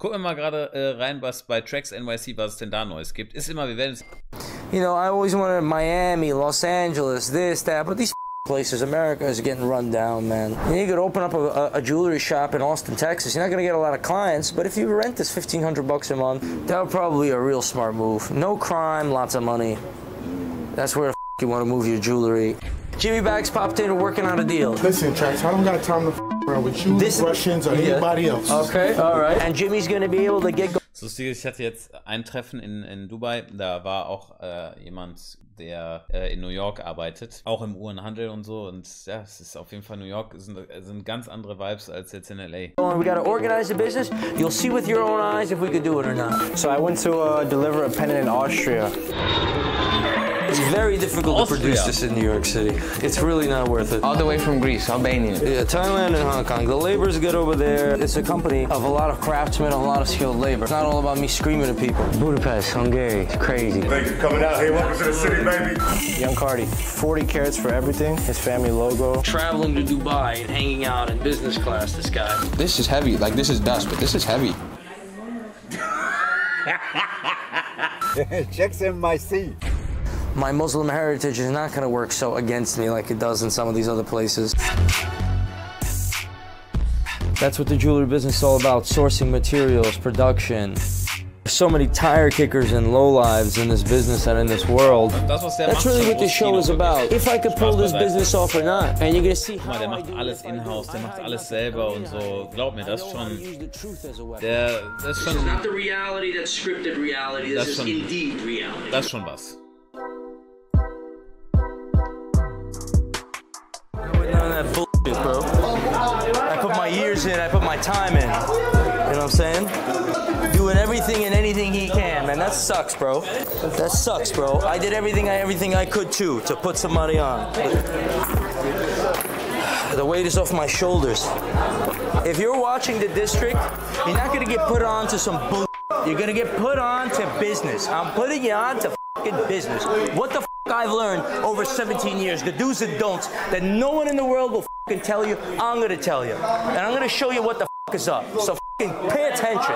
Gucken wir mal gerade rein, was bei Tracks NYC, was es denn da Neues gibt. Ist immer, wir werden es... You know, I always wanted Miami, Los Angeles, this, that, but these places, America is getting run down, man. And you could open up a jewelry shop in Austin, Texas. You're not gonna get a lot of clients, but if you rent this $1,500 a month, that would probably be a real smart move. No crime, lots of money. That's where the you want to move your jewelry. Jimmy Bags popped in and working on a deal. Listen, Trax, I don't got time to around with you, Russians, or anybody else. Okay, all right. And Jimmy's gonna be able to get... So lustig, ich hatte jetzt ein Treffen in Dubai, da war auch jemand, der in New York arbeitet, auch im Uhrenhandel und so, und ja, es ist auf jeden Fall New York, sind ganz andere Vibes als jetzt in LA. We gotta organize the business. You'll see with your own eyes if we could do it or not. So I went to deliver a pendant in Austria. It's very difficult to produce this in New York City. It's really not worth it. All the way from Greece, Albania. Yeah, Thailand and Hong Kong. The labor's good over there. It's a company of a lot of craftsmen, a lot of skilled labor. It's not all about me screaming at people. Budapest, Hungary, it's crazy. Thanks for coming out here. Welcome to the city, baby. Young Cardi, 40 carats for everything. His family logo. Traveling to Dubai and hanging out in business class, this guy. This is heavy. Like, this is dust, but this is heavy. Checks in my seat. My Muslim heritage is not going to work so against me like it does in some of these other places. That's what the jewelry business is all about, sourcing materials, production. There's so many tire kickers and lowlives in this business and in this world. That's really what this show is about. If I could pull this business off or not. And you're going to see how der macht alles in-house, der macht alles selber und so. Glaub mir, das ist schon... Das ist schon... not the reality that's scripted reality. This is indeed reality. Das ist schon was. Bullshit, bro. I put my years in, I put my time in. You know what I'm saying? Doing everything and anything he can, man. That sucks, bro. That sucks, bro. I did everything I could too to put some money on. The weight is off my shoulders. If you're watching The District, you're not gonna get put on to some bullshit. You're gonna get put on to business. I'm putting you on to fucking business. What the I've learned over 17 years, the do's and don'ts that no one in the world will fucking tell you, I'm gonna tell you. And I'm gonna show you what the fuck is up. So fucking pay attention.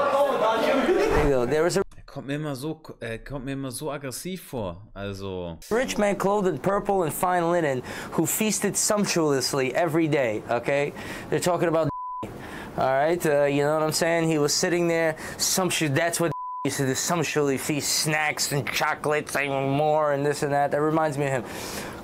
There is a kommt mir immer so aggressiv vor. Also rich man clothed in purple and fine linen who feasted sumptuously every day, okay? They're talking about all right, you know what I'm saying? He was sitting there, sumptuous, that's what he said, the sumptuously feast, snacks and chocolates and more and this and that. That reminds me of him.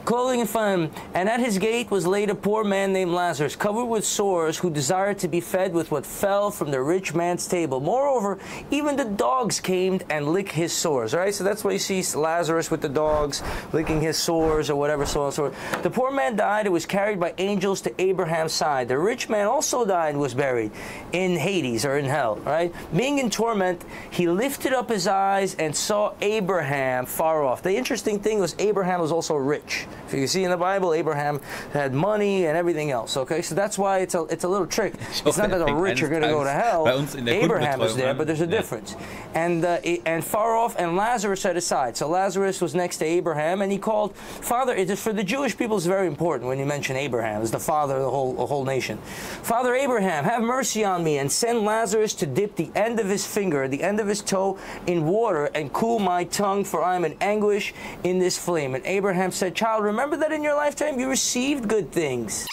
Clothing and fun, and at his gate was laid a poor man named Lazarus, covered with sores, who desired to be fed with what fell from the rich man's table. Moreover, even the dogs came and licked his sores. All right, so that's why you see Lazarus with the dogs licking his sores or whatever, so on and so forth. The poor man died and was carried by angels to Abraham's side. The rich man also died and was buried in Hades, or in hell. Right? Being in torment, he lifted up his eyes and saw Abraham far off. The interesting thing was Abraham was also rich. If you see in the Bible, Abraham had money and everything else. Okay, so that's why it's a little trick. It's not that the rich are going to go to hell. Abraham is there, but there's a difference. And far off, and Lazarus at his side. So Lazarus was next to Abraham, and he called Father. It is for the Jewish people. It's very important when you mention Abraham. It's the father of the whole nation. Father Abraham, have mercy on me, and send Lazarus to dip the end of his finger, the end of his toe, in water, and cool my tongue, for I am in anguish in this flame. And Abraham said, Child, remember that in your lifetime you received good things.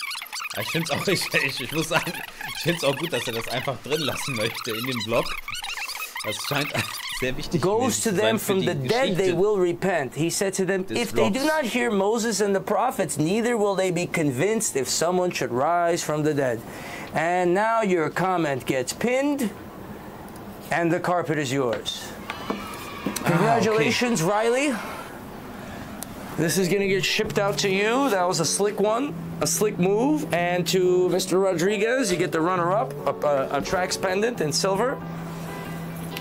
Ich finde es auch, ich muss sagen, ich finde es auch gut, dass er das einfach drin lassen möchte in dem Blog. Das scheint sehr wichtig Goes to them from the dead, they will repent. He said to them, if they do not hear Moses and the prophets, neither will they be convinced if someone should rise from the dead. And now your comment gets pinned, and the carpet is yours. Congratulations, okay. Riley. This is going to get shipped out to you. That was a slick one, a slick move. And to Mr. Rodriguez, you get the runner-up, a Trax pendant in silver.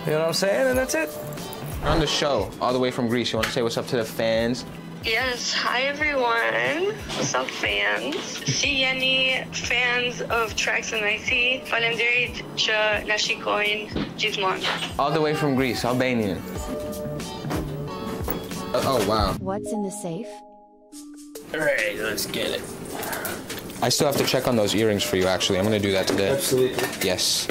You know what I'm saying? And that's it. On the show, all the way from Greece, you want to say what's up to the fans? Yes, hi everyone. What's up, fans? Si jeni fans of Trax NYC, faleminderit që na shikojnë gjithmonë. All the way from Greece, Albanian. Oh, wow. What's in the safe? All right, let's get it. I still have to check on those earrings for you, actually. I'm going to do that today. Absolutely. Yes.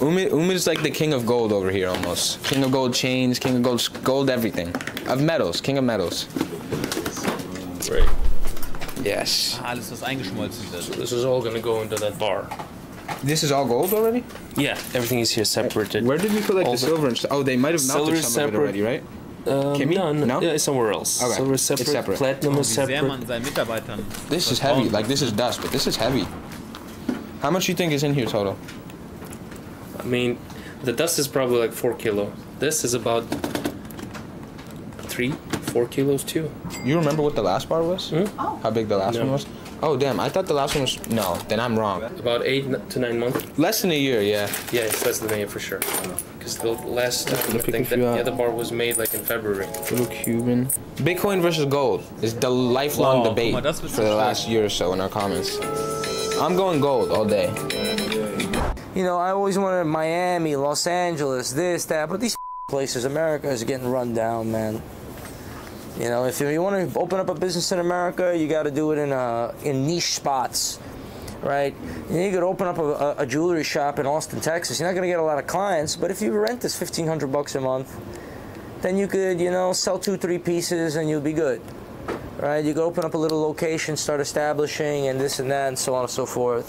Umid is like the king of gold over here almost. King of gold chains, king of gold everything. Of metals, king of metals. Right. Yes. Alles, was eingeschmolzen wird. So this is all gonna go into that bar. This is all gold already? Yeah, everything is here separated. Where did we put like All the silver and stuff? Oh, they might have melted Silver some of it already, right? No? Yeah, it's somewhere else. Okay. Silver is separate, It's separate. platinum is Wie sehr separate. man seinen Mitarbeitern. This is heavy. Like this is dust, but this is heavy. How much you think is in here total? I mean, the dust is probably like 4 kilo. This is about 3-4 kilos too. You remember what the last bar was? How big the last No. one was? Oh damn! I thought the last one was. No, then I'm wrong. About 8 to 9 months. Less than a year, yeah. Yeah, it's less than a year for sure. Because the last time I pick a think that few the out. other bar was made like in February. Little Cuban. Bitcoin versus gold is the lifelong Wow, debate guck mal, das wird for the schon last year or so in our comments. I'm going gold all day. You know, I always wanted Miami, Los Angeles, this, that, but these places, America is getting run down, man. You know, if you want to open up a business in America, you got to do it in niche spots, right? You could open up a jewelry shop in Austin, Texas. You're not going to get a lot of clients, but if you rent this $1,500 a month, then you could, you know, sell 2-3 pieces and you'll be good, right? You could open up a little location, start establishing, and this and that, and so on and so forth.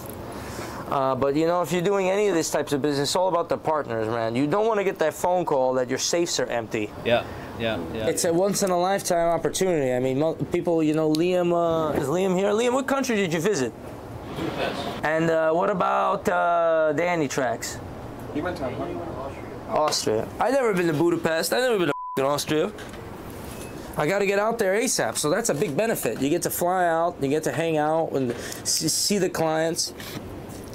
But you know, if you're doing any of these types of business, it's all about the partners, man. You don't want to get that phone call that your safes are empty. Yeah. It's a once-in-a-lifetime opportunity. I mean, people, you know, Liam, is Liam here? Liam, what country did you visit? Budapest. And what about Danny Tracks? He went to Austria. I've never been to Budapest. I've never been to Austria. I got to get out there ASAP, so that's a big benefit. You get to fly out, you get to hang out and see the clients.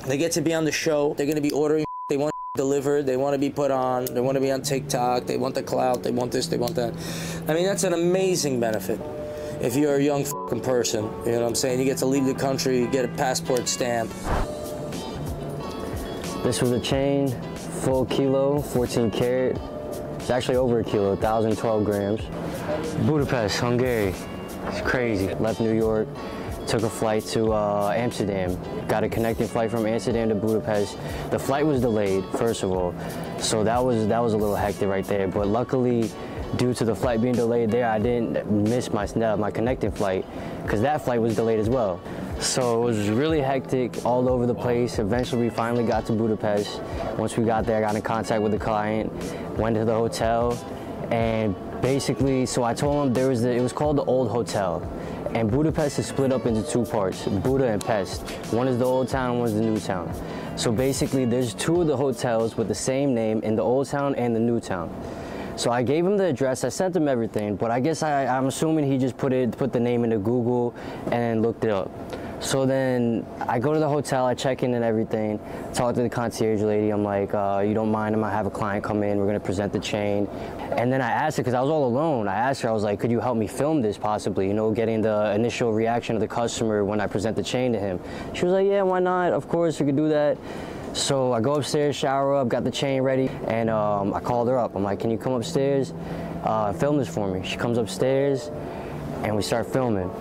They get to be on the show. They're going to be ordering. They want delivered. They want to be put on. They want to be on TikTok. They want the clout. They want this. They want that. I mean, that's an amazing benefit. If you're a young person, you know what I'm saying? You get to leave the country, get a passport stamp. This was a chain, full kilo, 14 karat. It's actually over a kilo, 1,012 grams. Budapest, Hungary. It's crazy. Left New York. Took a flight to Amsterdam. Got a connecting flight from Amsterdam to Budapest. The flight was delayed, first of all, so that was a little hectic right there. But luckily, due to the flight being delayed there, I didn't miss my connecting flight, because that flight was delayed as well. So it was really hectic all over the place. Eventually, we finally got to Budapest. Once we got there, I got in contact with the client, went to the hotel, and basically, so I told him it was called the Old Hotel. And Budapest is split up into 2 parts, Buda and Pest. One is the old town, one is the new town. So basically, there's 2 of the hotels with the same name in the old town and the new town. So I gave him the address, I sent him everything, but I guess I'm assuming he just put the name into Google and looked it up. So then I go to the hotel, I check in and everything, talk to the concierge lady. I'm like, you don't mind, I might have a client come in, we're gonna present the chain. And then I asked her, because I was all alone, I asked her, I was like, could you help me film this possibly? You know, getting the initial reaction of the customer when I present the chain to him. She was like, yeah, why not? Of course, we could do that. So I go upstairs, shower up, got the chain ready, and I called her up. I'm like, can you come upstairs, film this for me? She comes upstairs, and we start filming.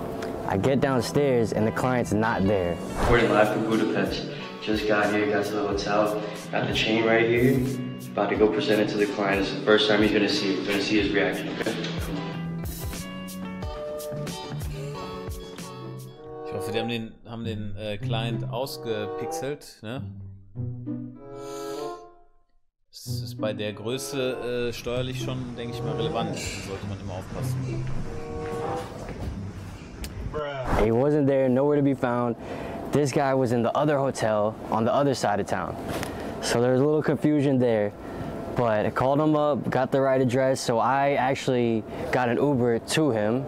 I get downstairs, and the client's not there. We're live from Budapest. Just got here, got to the hotel, got the chain right here. About to go present it to the client. It's the first time he's gonna see it. We're gonna see his reaction, okay? Ich hoffe, die haben den Client ausgepixelt, ne? Das ist bei der Größe steuerlich schon, denke ich mal, relevant. Da sollte man immer aufpassen. He wasn't there, nowhere to be found. This guy was in the other hotel on the other side of town. So there was a little confusion there. But I called him up, got the right address, so I actually got an Uber to him.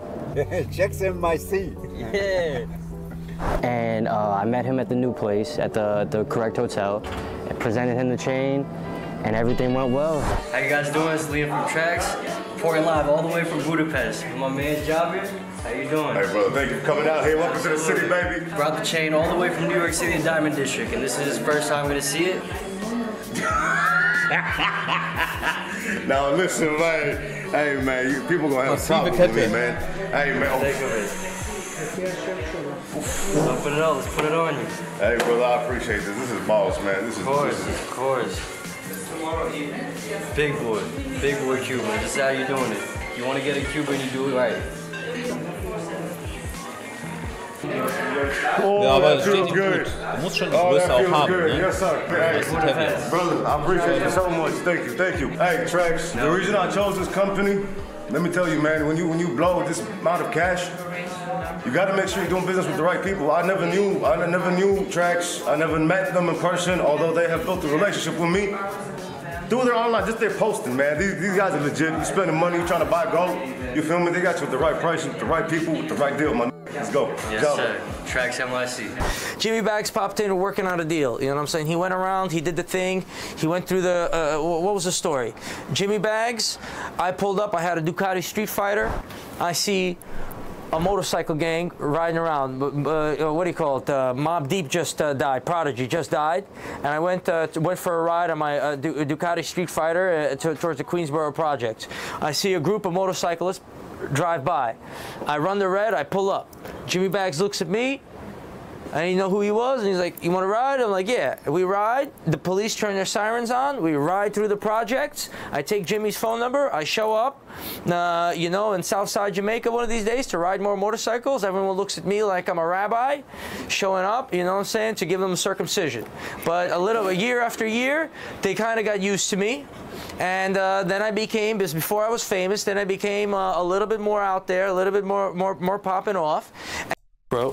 Checks in my seat. Yeah. And I met him at the new place, at the correct hotel, and presented him the chain, and everything went well. How you guys doing? It's Liam from Tracks, reporting live all the way from Budapest. My man Jabir, how you doing? Hey, brother, thank you for coming out here. Welcome to the city, baby. Brought the chain all the way from New York City and Diamond District, and this is his first time gonna see it. Now listen, man. Hey, man, people gonna have a problem with me, man. Hey, man. Let's put it on. Let's put it on you. Hey, brother, I appreciate this. This is boss, man. This is. Of course. Big boy Cuban. This is how you're doing it. You want to get a Cuban, you do it right. Ja, aber das steht ihm gut. Du musst schon die Größe auch haben, ne? Yes, sir. Hey, brother, I appreciate you so much. Thank you, thank you. Hey, Trax, the reason I chose this company, let me tell you, man, when you blow this amount of cash, you got to make sure you're doing business with the right people. I never knew Trax. I never met them in person, although they have built a relationship with me. Through their online, just their posting, man. These guys are legit. You spending money, you trying to buy gold. You feel me? They got you with the right price, with the right people, with the right deal, man. Let's go. Yes, sir. Trax NYC. Jimmy Bags popped in working on a deal. You know what I'm saying? He went around, he did the thing. He went through the, what was the story? Jimmy Bags, I pulled up, I had a Ducati Street Fighter. I see a motorcycle gang riding around. What do you call it? Mob Deep just died. Prodigy just died, and I went for a ride on my Ducati Street Fighter towards the Queensboro project. I see a group of motorcyclists drive by. I run the red. I pull up. Jimmy Bags looks at me. I didn't know who he was, and he's like, "You want to ride?" I'm like, "Yeah." We ride. The police turn their sirens on. We ride through the projects. I take Jimmy's phone number. I show up, you know, in Southside Jamaica one of these days to ride more motorcycles. Everyone looks at me like I'm a rabbi, showing up, you know what I'm saying, to give them a circumcision. But a year after year, they kind of got used to me. And then I became, before I was famous, then I became a little bit more out there, a little bit more popping off. Bro.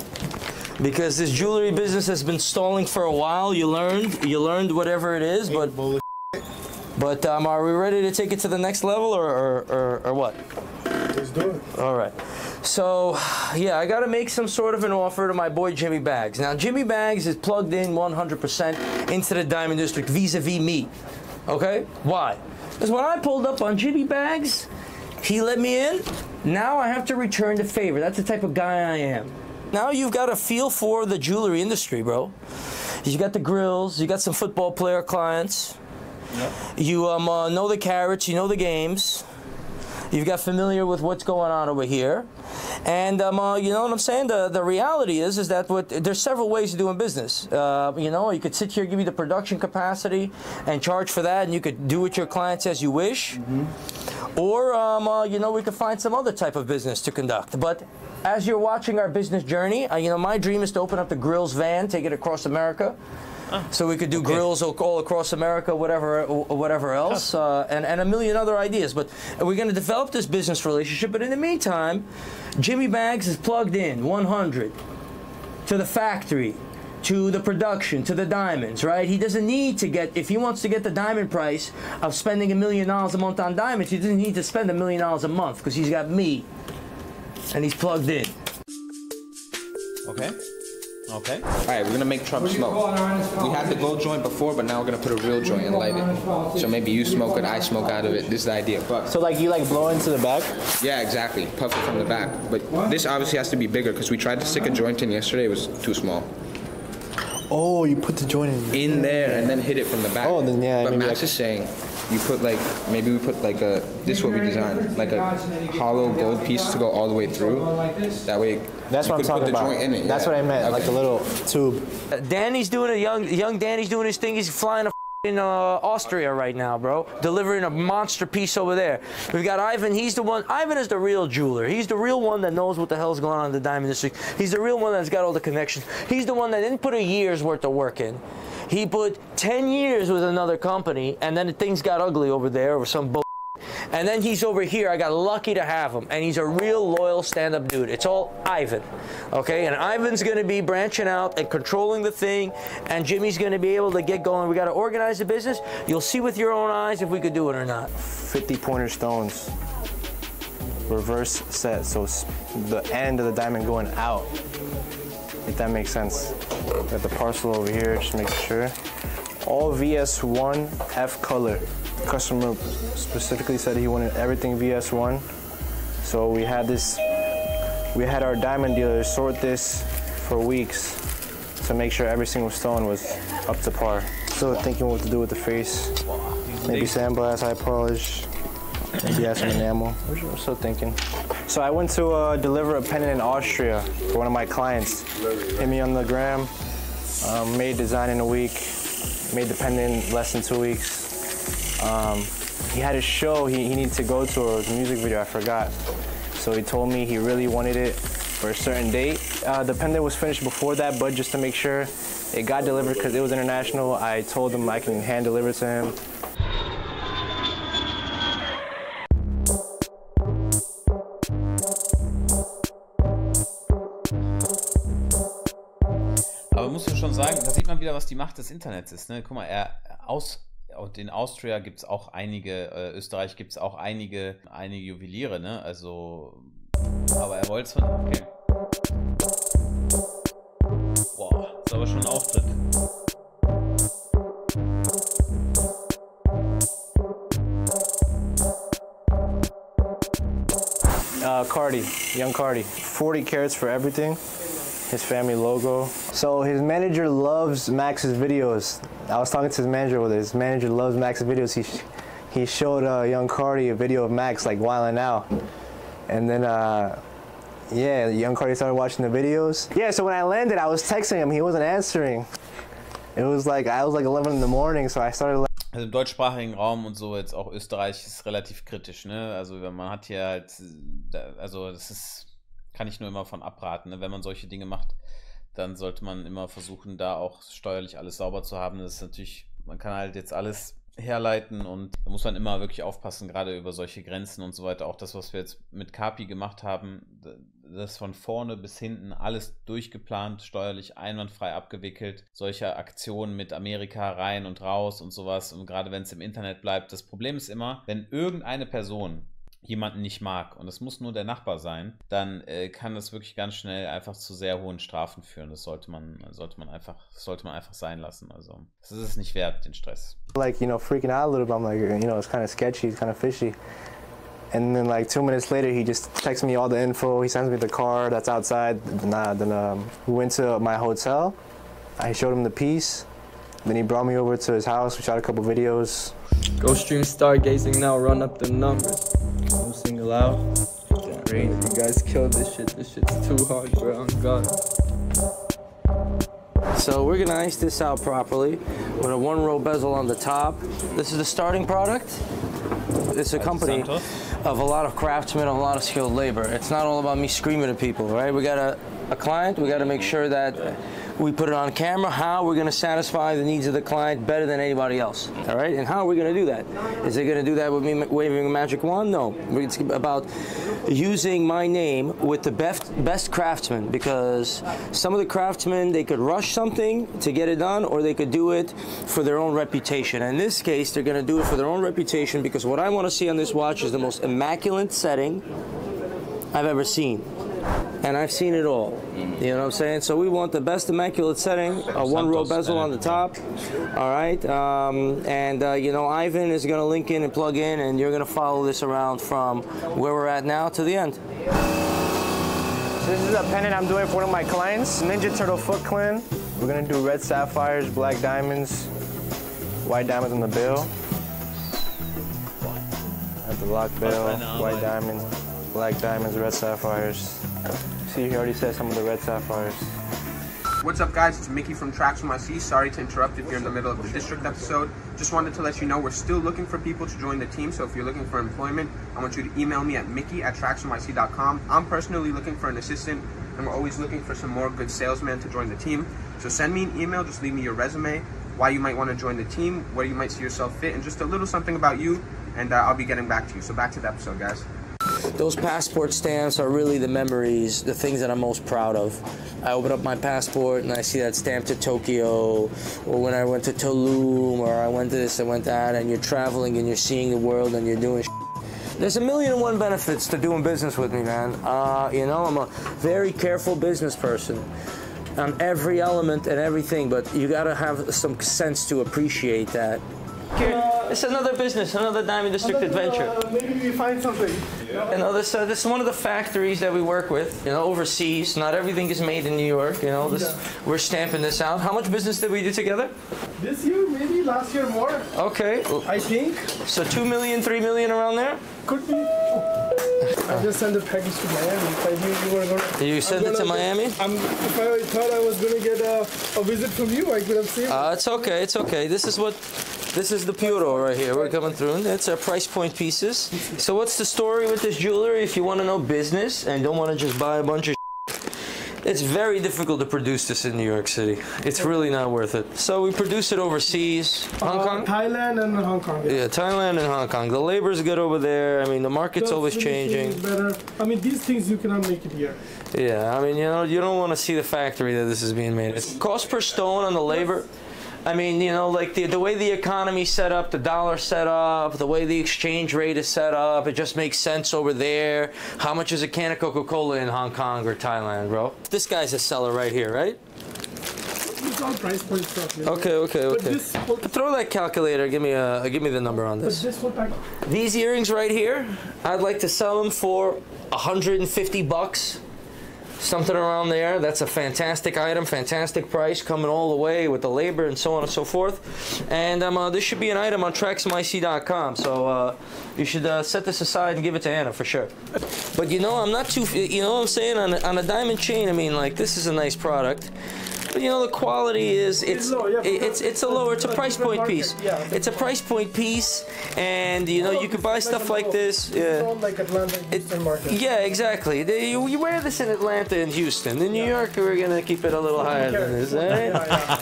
Because this jewelry business has been stalling for a while. You learned whatever it is, but are we ready to take it to the next level or what? Let's do it. All right. So, yeah, I got to make some sort of an offer to my boy Jimmy Bags. Now, Jimmy Bags is plugged in 100% into the diamond district vis-a-vis me. Okay? Why? Because when I pulled up on Jimmy Bags, he let me in. Now I have to return the favor. That's the type of guy I am. Now you've got a feel for the jewelry industry, bro. You got the grills, you got some football player clients. Yep. You know the carats, you know the games. You've got familiar with what's going on over here. And you know what I'm saying? The reality is that there's several ways of doing business. You know, you could sit here, give you the production capacity and charge for that, and you could do with your clients as you wish. Mm-hmm. Or, you know, we could find some other type of business to conduct. But as you're watching our business journey, you know, my dream is to open up the grills van, take it across America. So we could do grills all across America, whatever else, and a million other ideas. But we're going to develop this business relationship. But in the meantime, Jimmy Bags is plugged in 100 to the factory, to the production, to the diamonds, right? He doesn't need to get, if he wants to get the diamond price of spending $1 million a month on diamonds, he doesn't need to spend $1 million a month because he's got me and he's plugged in. Okay. Okay. All right, we're gonna make Trump smoke. We had the gold joint before, but now we're gonna put a real joint and light it. So maybe you smoke it, I smoke out of it. This is the idea. But so like you like blow into the back? Yeah, exactly. Puff it from the back. But this obviously has to be bigger because we tried to stick a joint in yesterday. It was too small. Oh, you put the joint in there and then hit it from the back. Oh, then yeah. But Max is saying you put like, maybe we put like a, this is what we designed, like a hollow gold piece to go all the way through. That way, that's what I'm talking about. Joint in it. That's what I meant, like a little tube. Danny's doing it, young Danny's doing his thing. He's flying in Austria right now, bro. Delivering a monster piece over there. We've got Ivan. He's the one. Ivan is the real jeweler. He's the real one that knows what the hell's going on in the diamond industry. He's the real one that's got all the connections. He's the one that didn't put a year's worth of work in. He put 10 years with another company, and then things got ugly over there over some bull. And then he's over here. I got lucky to have him, and he's a real loyal stand-up dude. It's all Ivan, okay? And Ivan's going to be branching out and controlling the thing, and Jimmy's going to be able to get going. We got to organize the business. You'll see with your own eyes if we could do it or not. 50 pointer stones, reverse set, so the end of the diamond going out, if that makes sense. Got the parcel over here, just make sure. All VS1 F color. Customer specifically said he wanted everything VS1, so we had our diamond dealers sort this for weeks to make sure every single stone was up to par. Still thinking what to do with the face. Maybe sandblast, high polish, maybe add some enamel. I'm still thinking. So I went to deliver a pendant in Austria for one of my clients. Hit me on the gram, made design in a week, made the pendant in less than 2 weeks. He had a show he needed to go to, or it was a music video, I forgot. So he told me he really wanted it for a certain date. The pendant was finished before that, but just to make sure it got delivered because it was international, I told him I can hand deliver to him. Aber muss man schon sagen, da sieht man wieder, was die Macht des Internets ist. Ne? Guck mal, in Austria gibt es auch einige, Österreich gibt es auch einige Juweliere, ne? Also, aber er wollte es von. Okay. Boah, ist aber schon ein Auftritt. Cardi, young Cardi. 40 carats for everything. His family logo. So his manager loves Max's videos. I was talking to his manager with it. His manager loves Max's videos. He showed young Cardi a video of Max like wilding out. And then yeah, young Cardi started watching the videos. Yeah, so when I landed, I was texting him. He wasn't answering. It was like, I was like 11 in the morning, so I started like. Also im deutschsprachigen Raum und so, jetzt auch Österreich ist relativ kritisch, ne? Also man hat hier halt, also das ist, kann ich nur immer von abraten, ne? Wenn man solche Dinge macht, dann sollte man immer versuchen, da auch steuerlich alles sauber zu haben. Das ist natürlich, man kann halt jetzt alles herleiten und da muss man immer wirklich aufpassen, gerade über solche Grenzen und so weiter. Auch das, was wir jetzt mit Kapi gemacht haben, das von vorne bis hinten alles durchgeplant, steuerlich einwandfrei abgewickelt. Solche Aktionen mit Amerika rein und raus und sowas, und gerade wenn es im Internet bleibt. Das Problem ist immer, wenn irgendeine Person jemanden nicht mag und es muss nur der Nachbar sein, dann kann das wirklich ganz schnell einfach zu sehr hohen Strafen führen. Das sollte man einfach sein lassen. Also das ist es nicht wert, den Stress. Like, you know, freaking out a little bit. I'm like, you know, it's kind of sketchy, it's kind of fishy. And then like 2 minutes later, he just texts me all the info. He sends me the car that's outside. Then we went to my hotel. I showed him the piece. Then he brought me over to his house. We shot a couple videos. Go stream stargazing now. Run up the numbers. Go single out. Damn, you guys killed this shit. This shit's too hard, bro. On God. So we're gonna ice this out properly with a 1-row bezel on the top. This is the starting product. It's a company of a lot of craftsmen, of a lot of skilled labor. It's not all about me screaming at people, right? We got a client, we gotta make sure that we put it on camera, how we're gonna satisfy the needs of the client better than anybody else, all right? And how are we gonna do that? Is it gonna do that with me waving a magic wand? No, it's about using my name with the best craftsmen, because some of the craftsmen, they could rush something to get it done, or they could do it for their own reputation. In this case, they're gonna do it for their own reputation, because what I wanna see on this watch is the most immaculate setting I've ever seen. And I've seen it all, you know what I'm saying? So we want the best immaculate setting, a 1-row bezel on the top, all right? You know, Ivan is gonna link in and plug in, and you're gonna follow this around from where we're at now to the end. So this is a pendant I'm doing for one of my clients, Ninja Turtle Foot Clan. We're gonna do red sapphires, black diamonds, white diamonds on the bill. At the lock bill, white diamonds, black diamonds, red sapphires. See, he already said some of the red sapphires. What's up, guys? It's Mickey from Tracks from IC. Sorry to interrupt if you're in the middle of the district episode. Just wanted to let you know we're still looking for people to join the team. So if you're looking for employment, I want you to email me at mickey@tracksfromic.com. I'm personally looking for an assistant, and we're always looking for some more good salesmen to join the team. So send me an email, just leave me your resume, why you might want to join the team, where you might see yourself fit, and just a little something about you, and I'll be getting back to you. So back to the episode, guys. Those passport stamps are really the memories, the things that I'm most proud of. I open up my passport and I see that stamp to Tokyo, or when I went to Tulum, or I went to this, I went that, and you're traveling and you're seeing the world and you're doing There's 1,000,001 benefits to doing business with me, man. You know, I'm a very careful business person on every element and everything, but you gotta have some sense to appreciate that. It's another business, another Diamond District adventure. Maybe we find something. You know, this is one of the factories that we work with. You know, overseas. Not everything is made in New York. You know, we're stamping this out. How much business did we do together? This year, maybe last year more. Okay. I think. So 2 million, 3 million around there? Could be. I just sent the package to Miami. If I knew you were gonna. You sent it to Miami? If I thought I was gonna get a visit from you, I could have seen it. It's okay. It's okay. This is what. This is the Puro right here. We're coming through. That's our price point pieces. So what's the story with this jewelry? If you want to know business and don't want to just buy a bunch of it's very difficult to produce this in New York City. It's really not worth it. So we produce it overseas. Hong Kong? Thailand and Hong Kong. Yeah, Thailand and Hong Kong. The labor's good over there. I mean, the market's always changing. Better. I mean, these things you cannot make it here. Yeah, I mean, you know, you don't want to see the factory that this is being made. It's cost per stone on the labor. I mean, you know, like the way the economy's set up, the dollar's set up, the way the exchange rate is set up, it just makes sense over there. How much is a can of Coca-Cola in Hong Kong or Thailand, bro? This guy's a seller right here, right? It's all price point stuff. Yeah. Okay. Throw that calculator. Give me the number on this. These earrings right here, I'd like to sell them for $150. Something around there. That's a fantastic item, fantastic price, coming all the way with the labor and so on and so forth. And this should be an item on TracksMyC.com. So you should set this aside and give it to Anna for sure. But you know, I'm not too. You know what I'm saying? On a diamond chain, I mean, like, this is a nice product. But you know, the quality is it's a price point piece. It's a price point piece, and you know, you could buy stuff like this. Yeah. Like Atlanta and Houston market. Yeah, exactly. You wear this in Atlanta and Houston. In New York, we're gonna keep it a little higher than this, right?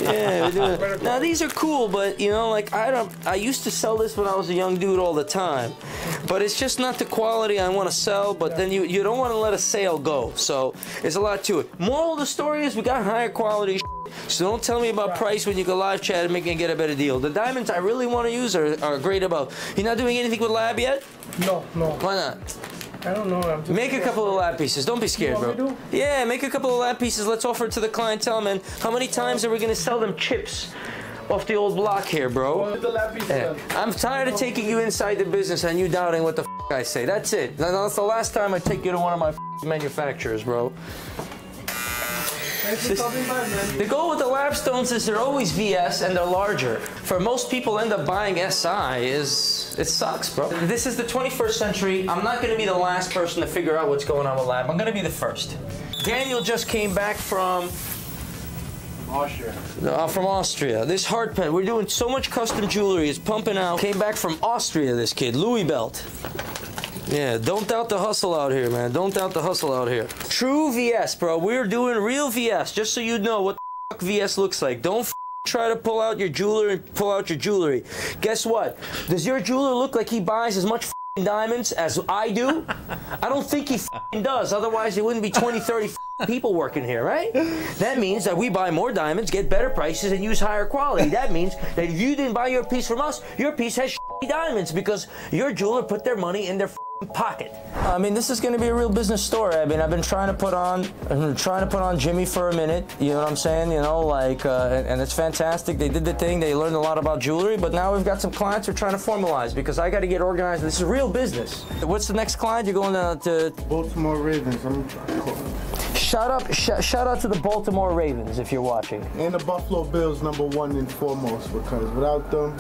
Yeah, we're doing it. Now these are cool, but you know, like I used to sell this when I was a young dude all the time, but it's just not the quality I want to sell. But then you don't want to let a sale go. So there's a lot to it. Moral of the story is we got higher quality. So don't tell me about price when you go live chat and get a better deal. The diamonds I really want to use are great about. You're not doing anything with lab yet? No. Why not? I don't know. Make a couple of lab pieces. Don't be scared, bro. Yeah, make a couple of lab pieces. Let's offer it to the clientele, man. How many times are we going to sell them chips off the old block here, bro? Yeah. I'm tired of taking you inside the business and you doubting what the f I say. That's it. That's the last time I take you to one of my manufacturers, bro. The goal with the lab stones is they're always VS and they're larger. For most people end up buying SI it sucks, bro. This is the 21st century. I'm not gonna be the last person to figure out what's going on with lab. I'm gonna be the first. Daniel just came back from Austria. This heart pen, we're doing so much custom jewelry, it's pumping out. Came back from Austria, this kid, Louis belt. Yeah, don't doubt the hustle out here, man. Don't doubt the hustle out here. True VS, bro. We're doing real VS, just so you know what the fuck VS looks like. Don't try to pull out your jewelry. Guess what? Does your jeweler look like he buys as much diamonds as I do? I don't think he does. Otherwise, there wouldn't be 20, 30 people working here, right? That means that we buy more diamonds, get better prices, and use higher quality. That means that if you didn't buy your piece from us, your piece has diamonds because your jeweler put their money in their pocket. I mean, this is going to be a real business story. I mean, I've been trying to put on Jimmy for a minute. You know what I'm saying? You know, like, and it's fantastic. They did the thing. They learned a lot about jewelry. But now we've got some clients we're trying to formalize because I got to get organized. This is real business. What's the next client? You're going to Baltimore Ravens. Shout out to the Baltimore Ravens if you're watching. And the Buffalo Bills, #1 and foremost, because without them,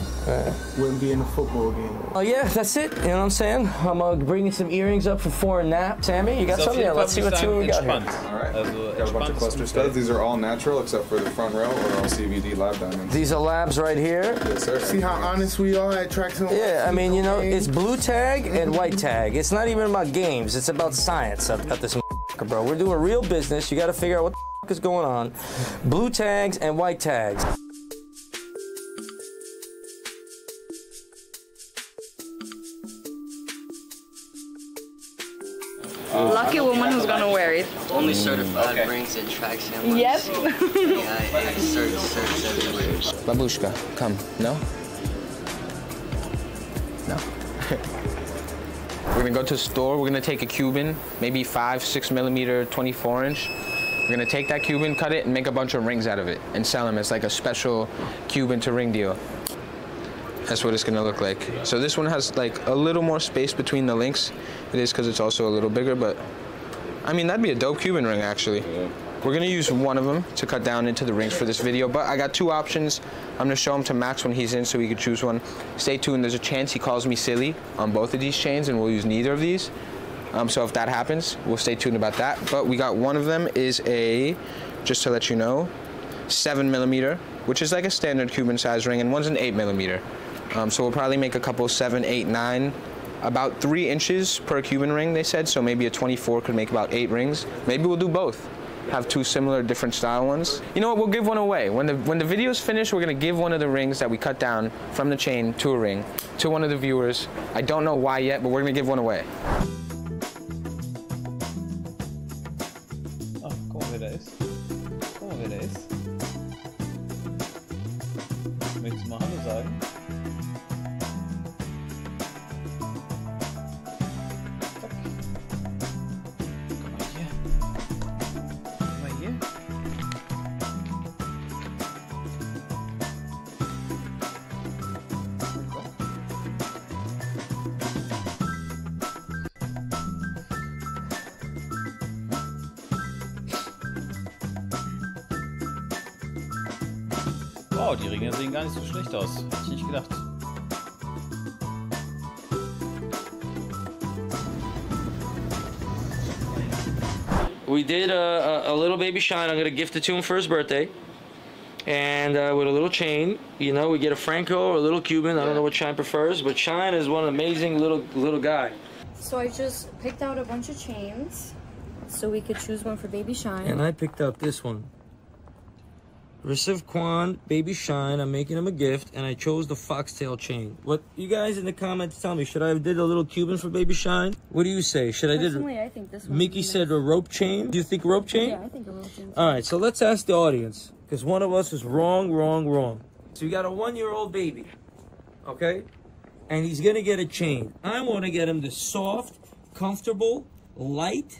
wouldn't be in the football game. Oh yeah, that's it. You know what I'm saying? I'm bringing some earrings up for foreign nap. Sammy, you got something? Yeah, let's see what we got here. All right. Got a bunch of cluster studs. These are all natural except for the front rail, or all CVD lab diamonds. These are labs right here. Yes, sir. See how honest we are at Tracks and Yeah, I mean, you know, it's blue tag and white tag. It's not even about games. It's about science. I've got this, bro. We're doing real business. You got to figure out what the is going on. Blue tags and white tags. Lucky woman who's gonna wear it. Only certified brings it tracks him. Yep. Certs everywhere. Babushka, come. No? No. We're gonna go to the store. We're gonna take a Cuban, maybe 5-6 millimeter, 24 inch. We're gonna take that Cuban, cut it, and make a bunch of rings out of it, and sell them as like a special Cuban to ring deal. That's what it's gonna look like. So this one has like a little more space between the links. It is because it's also a little bigger, but I mean, that'd be a dope Cuban ring actually. Yeah. We're gonna use one of them to cut down into the rings for this video, but I got two options. I'm gonna show them to Max when he's in so he can choose one. Stay tuned, there's a chance he calls me silly on both of these chains and we'll use neither of these. So if that happens, we'll stay tuned about that. But we got one of them is a, just to let you know, 7 millimeter, which is like a standard Cuban size ring, and one's an 8 millimeter. So we'll probably make a couple 7, 8, 9, about 3 inches per Cuban ring, they said. So maybe a 24 could make about 8 rings. Maybe we'll do both. Have 2 similar, different style ones. You know what? We'll give one away. When the video's finished, we're gonna give one of the rings that we cut down from the chain to a ring to one of the viewers. I don't know why yet, but we're gonna give one away. Oh, guck mal, wer da ist. Guck mal, wer da ist. Möchtest du mal Hallo sagen? Wow, die Ringe sehen gar nicht so schlecht aus. Hätte ich nicht gedacht. We did a little baby shine. I'm gonna gift it to him for his birthday, and with a little chain. You know, we get a Franco or a little Cuban. I don't know what Shine prefers, but Shine is one amazing little guy. So I just picked out a bunch of chains, so we could choose one for baby Shine. And I picked out this one. Reciv Kwan, Baby Shine. I'm making him a gift, and I chose the foxtail chain. What you guys in the comments tell me? Should I have did a little Cuban for Baby Shine? What do you say? Should I did? Personally, I think this one. Mickey said a rope chain. Do you think rope chain? Yeah, I think a rope chain. All right, so let's ask the audience, because one of us is wrong. So you got a 1-year-old baby, okay, and he's gonna get a chain. I want to get him the soft, comfortable, light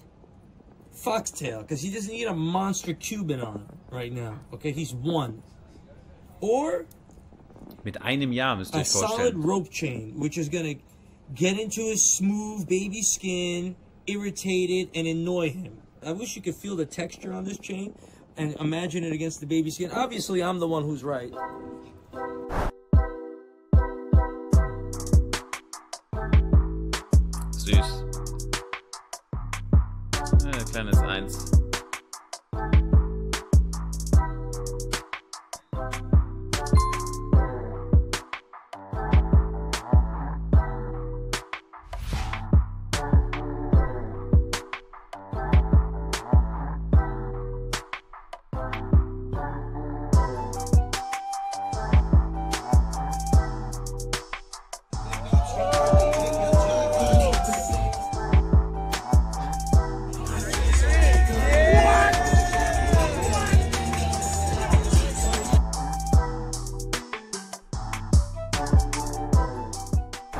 foxtail, because he doesn't need a monster Cuban on right now. Okay, he's 1. Or mit einem Jahr müsst ihr euch vorstellen. A solid rope chain, which is gonna get into his smooth baby skin, irritate it, and annoy him. I wish you could feel the texture on this chain and imagine it against the baby skin. Obviously, I'm the one who's right. Süß. Kleines 1.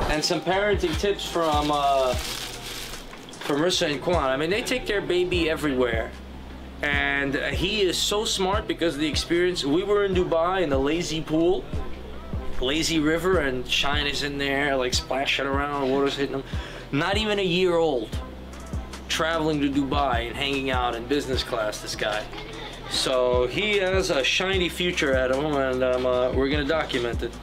And some parenting tips from Marissa and Kwan. I mean, they take their baby everywhere. And he is so smart because of the experience. We were in Dubai in the lazy pool, lazy river, and Shine is in there, like splashing around, water's hitting him. Not even a year old, traveling to Dubai and hanging out in business class, this guy. So he has a shiny future at him, and we're gonna document it.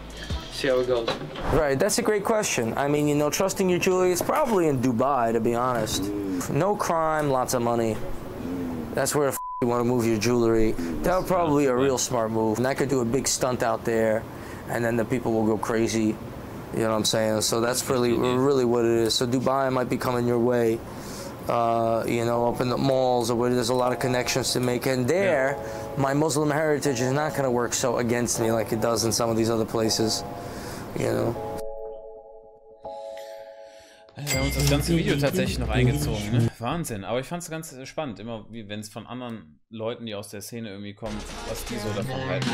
See how it goes. Right, that's a great question. I mean, you know, trusting your jewelry, it's probably in Dubai, to be honest. No crime, lots of money. That's where you want to move your jewelry. That would probably be a real smart move. And I could do a big stunt out there, and then the people will go crazy. You know what I'm saying? So that's really what it is. So Dubai might be coming your way. You know, up in the malls or where there's a lot of connections to make. And there, my Muslim heritage is not going to work so against me like it does in some of these other places. You know. Wir haben uns das ganze Video tatsächlich noch eingezogen, ne? Wahnsinn. Aber ich fand es ganz spannend, immer wenn es von anderen Leuten, die aus der Szene irgendwie kommen, was die so davon halten.